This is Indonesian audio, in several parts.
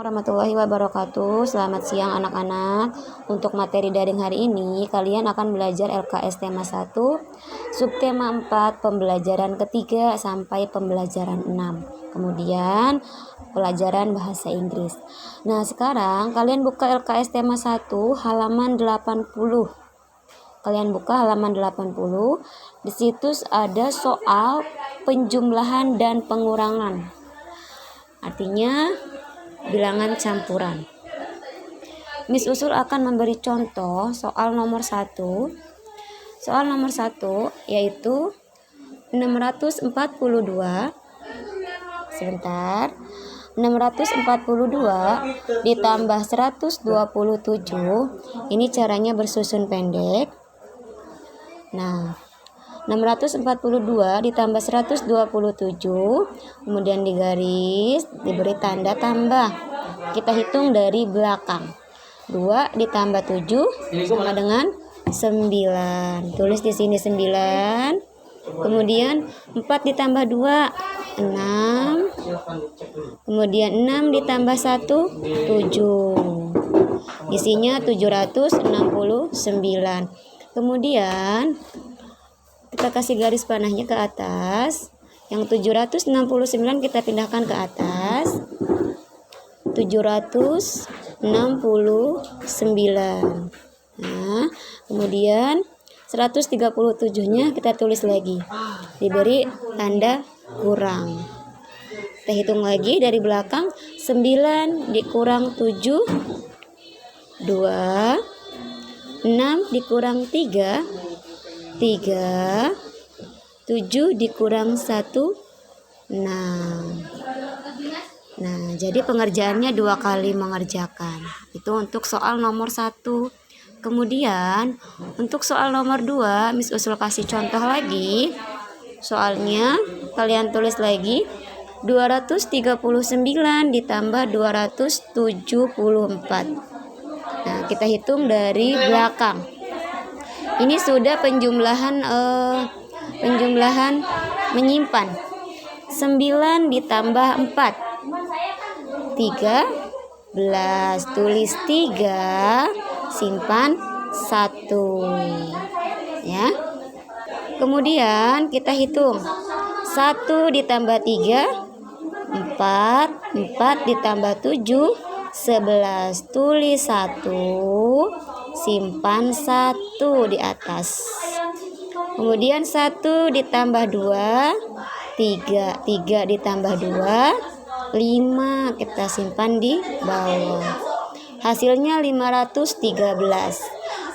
Warahmatullahi wabarakatuh. Selamat siang anak-anak. Untuk materi daring hari ini, kalian akan belajar LKS tema 1, subtema 4, pembelajaran ketiga sampai pembelajaran 6. Kemudian pelajaran bahasa Inggris. Nah, sekarang kalian buka LKS tema 1 halaman 80. Kalian buka halaman 80. Di situ ada soal penjumlahan dan pengurangan. Artinya bilangan campuran. Miss Usul akan memberi contoh soal nomor 1. Soal nomor 1 yaitu 642 ditambah 127. Ini caranya bersusun pendek. Nah, 642 ditambah 127, kemudian digaris, diberi tanda tambah. Kita hitung dari belakang. 2 ditambah 7 sama dengan 9. Tulis di sini 9. Kemudian 4 ditambah 2, 6. Kemudian 6 ditambah 1, 7. Isinya 769. Kemudian kita kasih garis panahnya ke atas. Yang 769 kita pindahkan ke atas. 769. Nah, kemudian 137-nya kita tulis lagi. Diberi tanda kurang. Kita hitung lagi dari belakang. 9 dikurang 7, 2. 6 dikurang 3, 3. 7 dikurang 1, 6. Nah, jadi pengerjaannya 2 kali mengerjakan. Itu untuk soal nomor 1. Kemudian untuk soal nomor 2, Miss Usul kasih contoh lagi. Soalnya kalian tulis lagi 239 ditambah 274. Nah, kita hitung dari belakang. Ini sudah penjumlahan menyimpan. 9 ditambah 4, 13. Tulis 3, simpan 1. Ya. Kemudian kita hitung. 1 ditambah 3, 4. 4 ditambah 7, 11. Tulis 1, simpan 1 di atas. Kemudian 1 ditambah 2, 3. 3 ditambah 2, 5. Kita simpan di bawah. Hasilnya 513.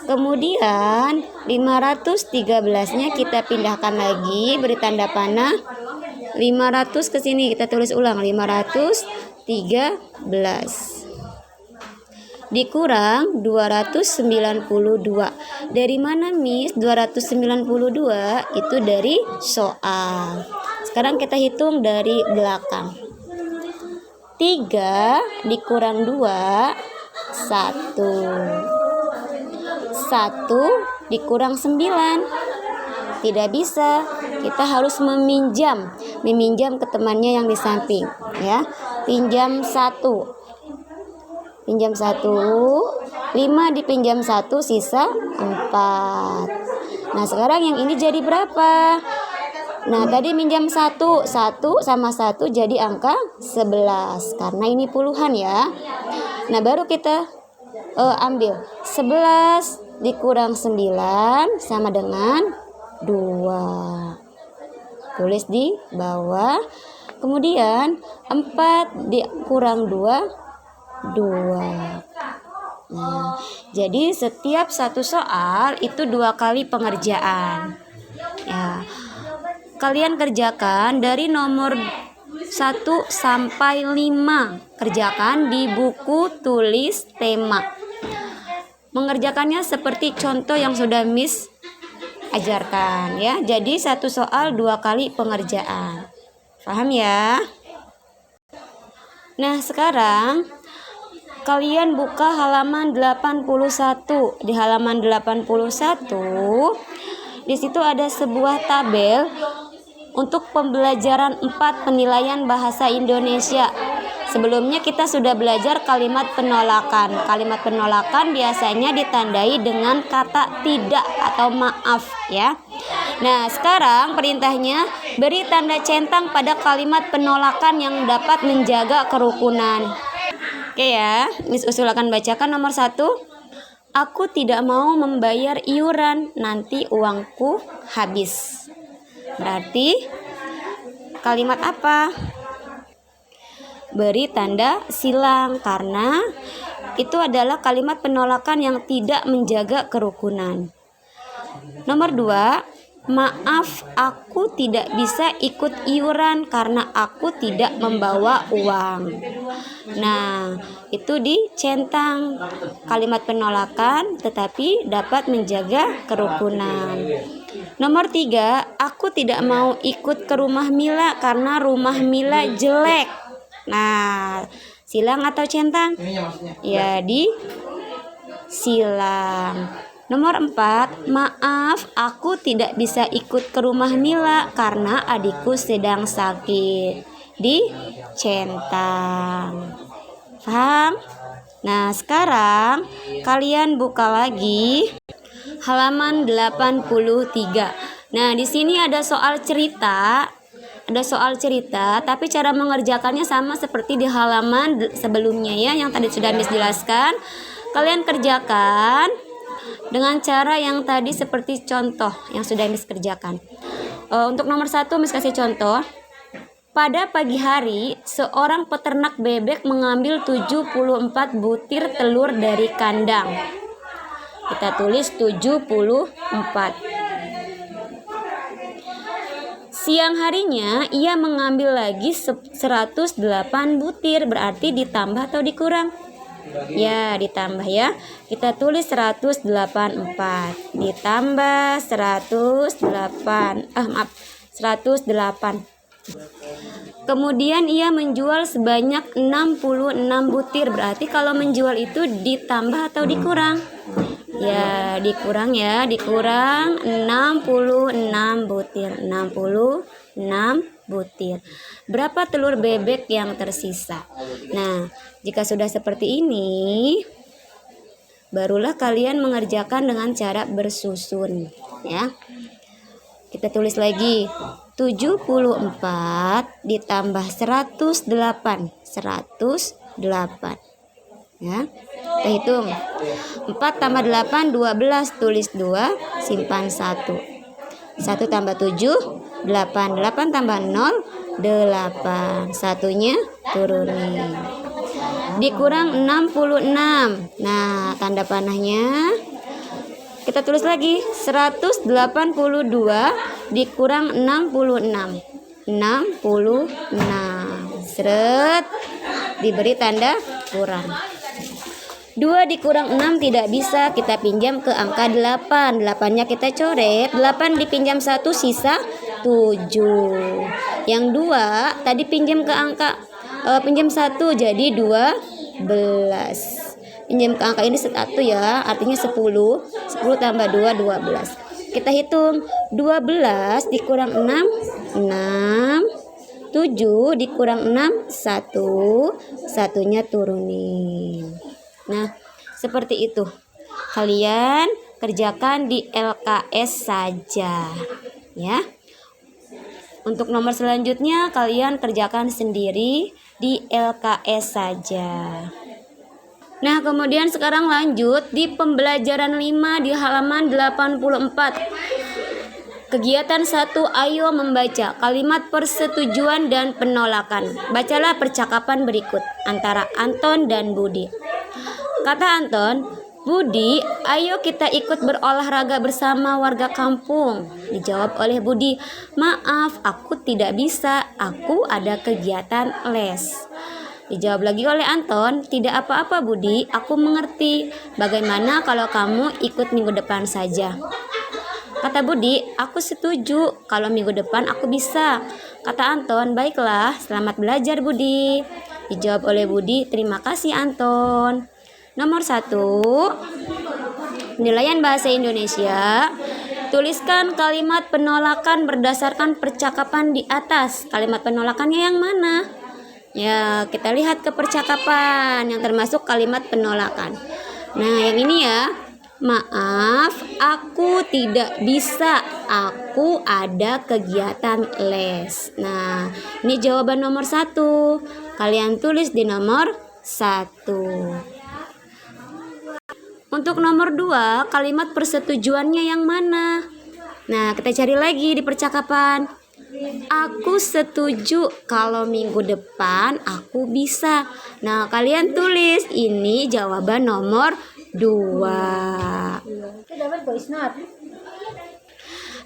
Kemudian 513-nya kita pindahkan lagi, beri tanda panah. 500 ke sini, kita tulis ulang 513. Dikurang 292. Dari mana, Miss? 292 itu dari soal. Sekarang kita hitung dari belakang. 3 dikurang 2, 1. 1 dikurang 9. Tidak bisa. Kita harus meminjam ke temannya yang di samping, ya. Pinjam 1. Pinjam 1, 5 dipinjam 1, sisa 4. Nah, sekarang yang ini jadi berapa? Nah, tadi minjam 1 sama 1 jadi angka 11. Karena ini puluhan ya. Nah, baru kita ambil 11 dikurang 9 sama dengan 2. Tulis di bawah. Kemudian 4 dikurang 2, 2. Nah, jadi setiap satu soal itu 2 kali pengerjaan. Ya. Kalian kerjakan dari nomor 1 sampai 5. Kerjakan di buku tulis tema. Mengerjakannya seperti contoh yang sudah Miss ajarkan, ya. Jadi satu soal 2 kali pengerjaan. Paham ya? Nah, sekarang kalian buka halaman 81. Di halaman 81, di situ ada sebuah tabel untuk pembelajaran 4 penilaian bahasa Indonesia. sebelumnya kita sudah belajar kalimat penolakan. Kalimat penolakan biasanya ditandai dengan kata tidak atau maaf ya. Nah, sekarang perintahnya beri tanda centang pada kalimat penolakan yang dapat menjaga kerukunan. Oke ya, Miss Usul akan bacakan nomor 1. Aku tidak mau membayar iuran, nanti uangku habis. Berarti kalimat apa? Beri tanda silang karena itu adalah kalimat penolakan yang tidak menjaga kerukunan. Nomor 2, maaf, aku tidak bisa ikut iuran karena aku tidak membawa uang. Nah, itu dicentang kalimat penolakan tetapi dapat menjaga kerukunan. Nomor 3, aku tidak mau ikut ke rumah Mila karena rumah Mila jelek. Nah, silang atau centang? Ya, di silang. Nomor 4, maaf, aku tidak bisa ikut ke rumah Mila karena adikku sedang sakit. Dicentang. Paham? Nah, sekarang kalian buka lagi halaman 83. Nah, di sini ada soal cerita. Tapi cara mengerjakannya sama seperti di halaman sebelumnya ya, yang tadi sudah Miss jelaskan. Kalian kerjakan dengan cara yang tadi seperti contoh yang sudah Miss kerjakan. Untuk nomor 1 Miss kasih contoh. Pada pagi hari, seorang peternak bebek mengambil 74 butir telur dari kandang. Kita tulis 74. Siang harinya, ia mengambil lagi 108 butir, berarti ditambah atau dikurang? Ya, ditambah ya. Kita tulis 184 ditambah 108. Kemudian ia menjual sebanyak 66 butir. Berarti kalau menjual itu ditambah atau dikurang? Ya, dikurang ya. Dikurang 66 butir. 66 butir. Berapa telur bebek yang tersisa? Nah, jika sudah seperti ini, barulah kalian mengerjakan dengan cara bersusun ya. Kita tulis lagi 74 ditambah 108 ya. Kita hitung 4 tambah 8 12, tulis 2, simpan 1 tambah 7 8 tambah 0 8, satunya turunin, dikurang 66. Nah, tanda panahnya kita tulis lagi 182 dikurang 66. Seret, diberi tanda kurang. 2 dikurang 6 tidak bisa, kita pinjam ke angka 8. 8-nya kita coret, 8 dipinjam 1 sisa 7. Yang 2 tadi pinjam ke angka pinjam 1 jadi 12. Pinjam ke angka ini 1 ya, artinya 10 tambah 2 12. Kita hitung 12 dikurang 6 7 dikurang 6 1, satunya turunin. Nah, seperti itu. Kalian kerjakan di LKS saja ya. Untuk nomor selanjutnya kalian kerjakan sendiri di LKS saja. Nah, kemudian sekarang lanjut di pembelajaran 5 di halaman 84. Kegiatan 1, ayo membaca kalimat persetujuan dan penolakan. Bacalah percakapan berikut antara Anton dan Budi. Kata Anton, Budi, ayo kita ikut berolahraga bersama warga kampung. Dijawab oleh Budi, maaf, aku tidak bisa, aku ada kegiatan les. Dijawab lagi oleh Anton, tidak apa-apa Budi, aku mengerti. Bagaimana kalau kamu ikut minggu depan saja? Kata Budi, aku setuju, kalau minggu depan aku bisa. Kata Anton, baiklah, selamat belajar Budi. Dijawab oleh Budi, terima kasih Anton. Nomor 1, penilaian bahasa Indonesia. Tuliskan kalimat penolakan berdasarkan percakapan di atas. Kalimat penolakannya yang mana? Ya, kita lihat ke percakapan yang termasuk kalimat penolakan. Nah, yang ini ya. Maaf, aku tidak bisa. Aku ada kegiatan les. Nah, ini jawaban nomor 1. Kalian tulis di nomor 1. Untuk nomor 2, kalimat persetujuannya yang mana? Nah, kita cari lagi di percakapan. Aku setuju kalau minggu depan aku bisa. Nah, kalian tulis ini jawaban nomor 2.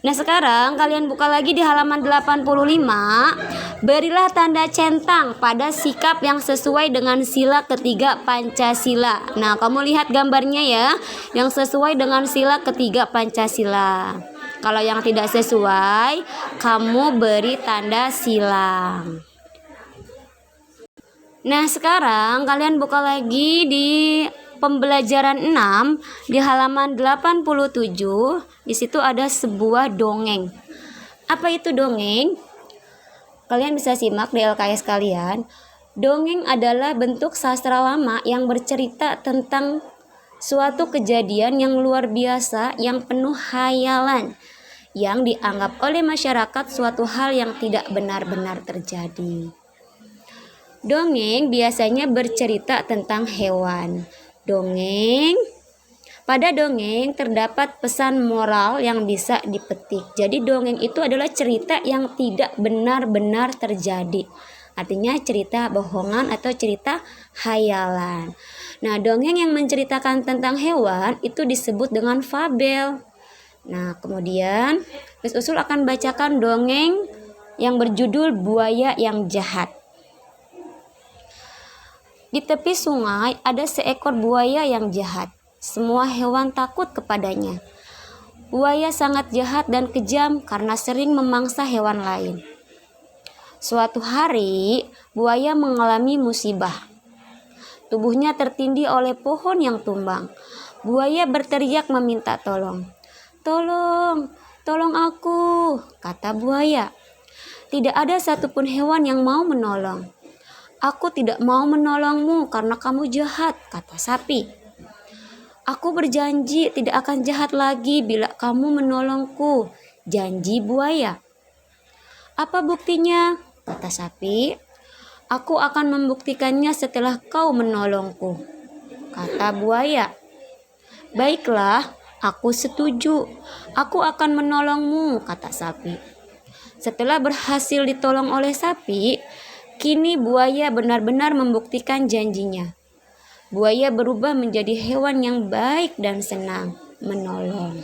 Nah, sekarang kalian buka lagi di halaman 85. Berilah tanda centang pada sikap yang sesuai dengan sila ketiga Pancasila. Nah, kamu lihat gambarnya ya, yang sesuai dengan sila ketiga Pancasila. Kalau yang tidak sesuai, kamu beri tanda silang. Nah, sekarang kalian buka lagi di pembelajaran 6 di halaman 87. Di situ ada sebuah dongeng. Apa itu dongeng? Kalian bisa simak di LKS kalian. Dongeng adalah bentuk sastra lama yang bercerita tentang suatu kejadian yang luar biasa, yang penuh hayalan, yang dianggap oleh masyarakat suatu hal yang tidak benar-benar terjadi. Dongeng biasanya bercerita tentang hewan. Pada dongeng terdapat pesan moral yang bisa dipetik. Jadi dongeng itu adalah cerita yang tidak benar-benar terjadi. Artinya cerita bohongan atau cerita hayalan. Nah, dongeng yang menceritakan tentang hewan itu disebut dengan fabel. Nah, kemudian Miss Usul akan bacakan dongeng yang berjudul Buaya yang Jahat. Di tepi sungai ada seekor buaya yang jahat. Semua hewan takut kepadanya. Buaya sangat jahat dan kejam karena sering memangsa hewan lain. Suatu hari, buaya mengalami musibah. Tubuhnya tertindih oleh pohon yang tumbang. Buaya berteriak meminta tolong. "Tolong, tolong aku," kata buaya. Tidak ada satupun hewan yang mau menolong. "Aku tidak mau menolongmu karena kamu jahat," kata sapi. "Aku berjanji tidak akan jahat lagi bila kamu menolongku," janji buaya. "Apa buktinya?" kata sapi. "Aku akan membuktikannya setelah kau menolongku," kata buaya. "Baiklah, aku setuju. Aku akan menolongmu," kata sapi. Setelah berhasil ditolong oleh sapi, kini buaya benar-benar membuktikan janjinya. Buaya berubah menjadi hewan yang baik dan senang menolong.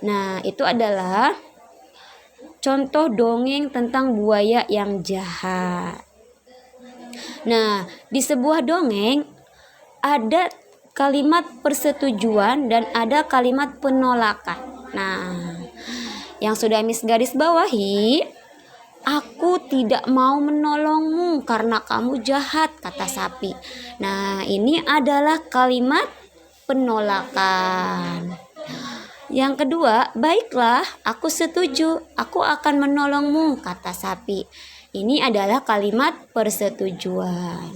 Nah, itu adalah contoh dongeng tentang buaya yang jahat. Nah, di sebuah dongeng ada kalimat persetujuan dan ada kalimat penolakan. Nah, yang sudah Miss garis bawahi, "Aku tidak mau menolongmu karena kamu jahat," kata sapi. Nah, ini adalah kalimat penolakan. Yang kedua, "Baiklah, aku setuju. Aku akan menolongmu," kata sapi. Ini adalah kalimat persetujuan.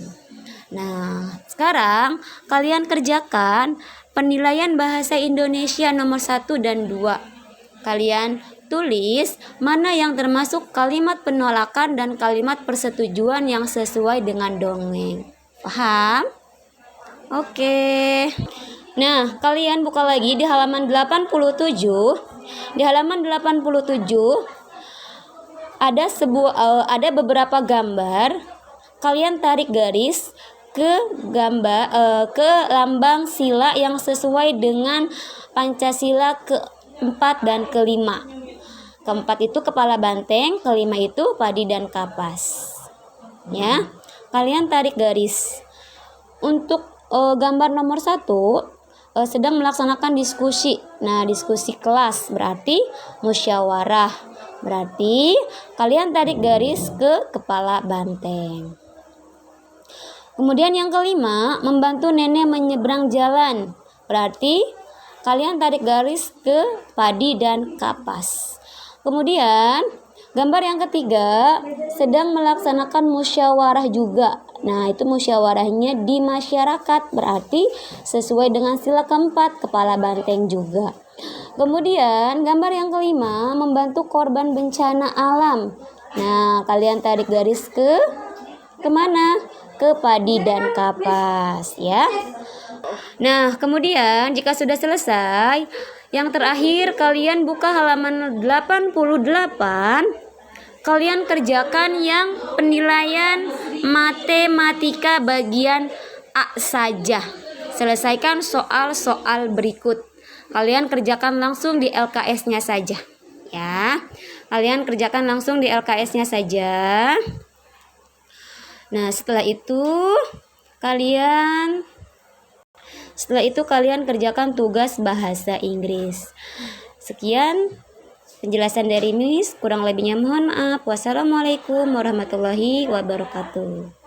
Nah, sekarang kalian kerjakan penilaian bahasa Indonesia nomor 1 dan 2. Kalian tulis mana yang termasuk kalimat penolakan dan kalimat persetujuan yang sesuai dengan dongeng. Paham? Oke. Nah, kalian buka lagi di halaman 87. Di halaman 87 ada beberapa gambar. Kalian tarik garis ke lambang sila yang sesuai dengan Pancasila ke-4 dan ke-5. Keempat itu kepala banteng, kelima itu padi dan kapas. Ya, kalian tarik garis. Untuk gambar nomor 1 sedang melaksanakan diskusi. Nah, diskusi kelas berarti musyawarah. Berarti kalian tarik garis ke kepala banteng. Kemudian yang kelima, membantu nenek menyeberang jalan. Berarti kalian tarik garis ke padi dan kapas. Kemudian Gambar yang ketiga, sedang melaksanakan musyawarah juga. Nah, itu musyawarahnya di masyarakat, berarti sesuai dengan sila keempat, kepala banteng juga. Kemudian, gambar yang kelima, membantu korban bencana alam. Nah, kalian tarik garis kemana? Ke padi dan kapas, ya. Nah, kemudian jika sudah selesai, yang terakhir kalian buka halaman 88. Kalian kerjakan yang penilaian matematika bagian A saja. Selesaikan soal-soal berikut. Kalian kerjakan langsung di LKS-nya saja. Ya. Kalian kerjakan langsung di LKS-nya saja. Nah, setelah itu kalian kerjakan tugas bahasa Inggris. Sekian penjelasan dari Miss, kurang lebihnya mohon maaf. Wassalamualaikum warahmatullahi wabarakatuh.